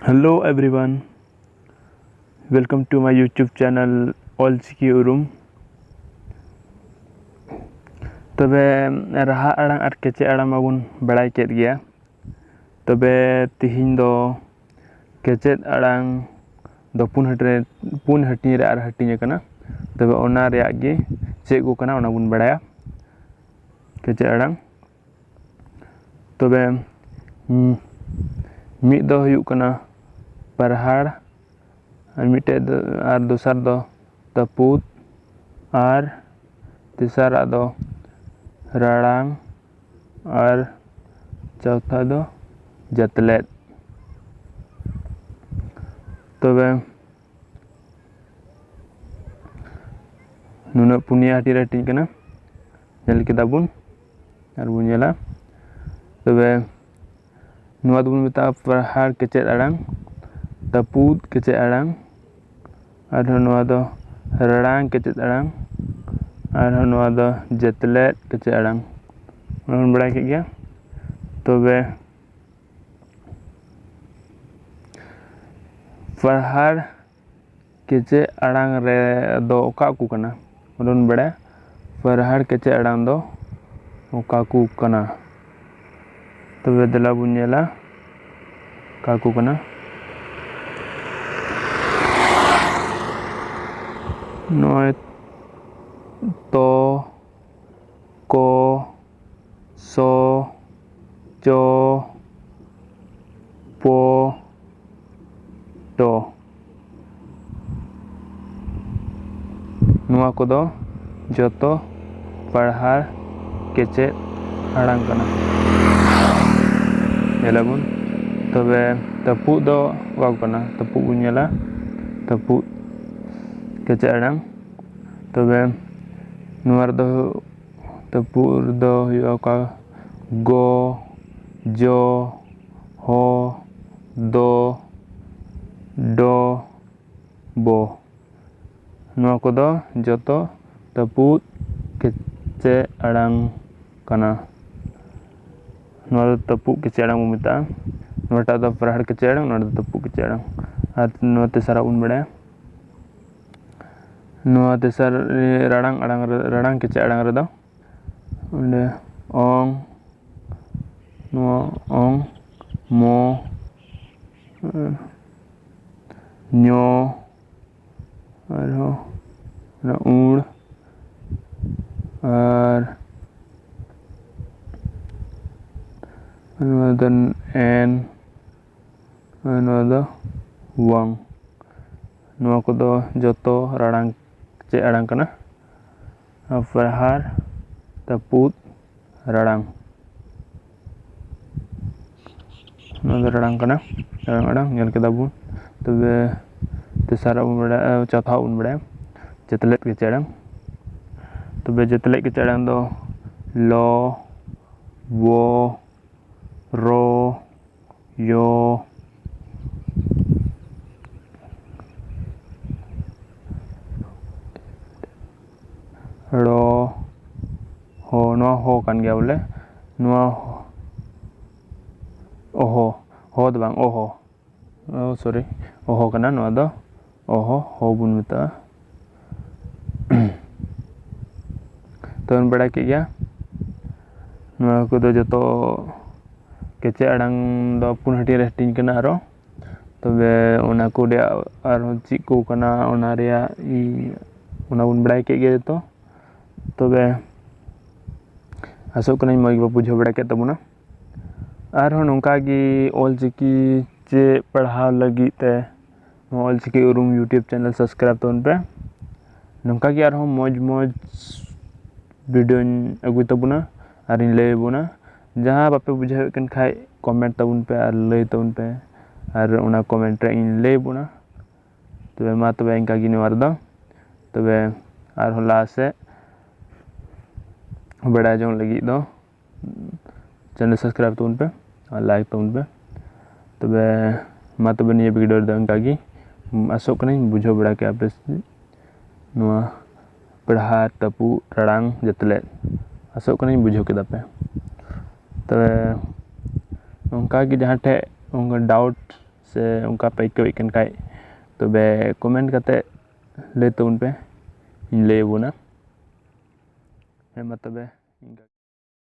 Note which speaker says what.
Speaker 1: Hello everyone, welcome to my YouTube channel Olchiki Urum. तबे राहा आड़ांग और केचे आड़ांग माबुन बड़ाई केद गया। तबे तिहिन दो केचे आड़ांग दो पुन हटिनी रे आर हटिनी कना। तबे ओना रे आगे चेक को कना ओना बुन बड़ाया केचे आड़ांग। तबे मिद दो हुयुग कना परहाड़ और मिटे और दूसर दो तपूत और तीसरा दो राड़ांग और चौथा दो जतलेट। तबे नुना पुनिया हटी रेटिंग कना जल के दाबुन और बुनियाला। तबे नुआ दुबुन मिता परहाड़ केचे आड़ांग तपूत केचे आड़ांग और नुआ दो राड़ांग केचे आड़ांग और नुआ दो जतलेट केचे आड़ांग उन बड़ा के गया। तबे परहाड़ केचे आड़ांग रे दो ओका कु कना उन बड़ा परहाड़ केचे आड़ांग दो ओका कु कना। तबे दला बुनियाला काकू कना नोय तो को सो चो पो टो नुआ को दो जोतो परहाड़ केचे आड़ांग कना येलाबुन। तबे तपु दो वाव कना तपु बुनियाला तपु केचे आड़ांग। तबे नुआर दो तपु दो हुयुगा गो जो हो दो डो बो नुआ को दो जोतो तपु केचे आड़ांग कना। नुआ तपु केचे आड़ांग मुमिता नोटा दो परहाड़ केचे आड़ांग नोटा दो तपु केचे आड़ांग और नुआ तेसरा उन बड़ा नुआ तेसर राड़ांग आड़ांग राड़ांग केचे आड़ांग रे दो उंडे ओंग नुआ ओंग मो न्यो और हो उड़ और नुआ एन नुआ दो वांग नुआ को दो जोतो राड़ांग चे आड़ांग कना परहाड़ तपूत राड़ांग नुआ दो राड़ांग कना राड़ांग आड़ांग नेल के दाबुन। तबे तेसरा उन बड़ा चौथा उन बड़ा जतलेट के आड़ांग। तबे जतलेट के आड़ांग दो लो वो रो यो रो हो नुआ हो कान गया बोले नुआ ओहो हो दो बांग ओहो सॉरी ओहो कना नुआ दो ओहो हो बुन मिता। तो उन बड़ा के गया नुआ को दो जोतो केचे आड़ांग दो पुन हटी रे हटिन कना आरो। तबे ओना को रे आरो चिक को कना ओना रे ओना बुन बड़ा के गया तो। तबे आसो कना मई बुझो बड़ा के तबुना और नोंका गी ऑलचिकी चे पढ़ाव लगी ते ऑलचिकी उरुम यूट्यूब चैनल सब्सक्राइब तोन पे नोंका गी और मौज मौज वीडियो अगुई तबुना और लय बुना जहाँ बापे बुझाव कन खाय कमेंट तबुन पे और लय तबुन पे और ओना कमेंट रे इन लय बुना। तबे मा तबे इनका गी नवार दो तबे और होला से बड़ा जों लगी दो चैनल सब्सक्राइब तबुन पे और लाइक तबुन पे। तबे मा तबे निये वीडियो दो इनका गी आसो कना बुझाव बड़ा के आपे नुआ परहाड़ तपु राड़ांग जतलेट आसो कना बुझाव के दापे। तबे उनका कि जहाँ ठे उनका डाउट से उनका पे आइकावेद कन खाय तबे कमेंट कते लay ताबोन पे इन लay बोना हे मा तबे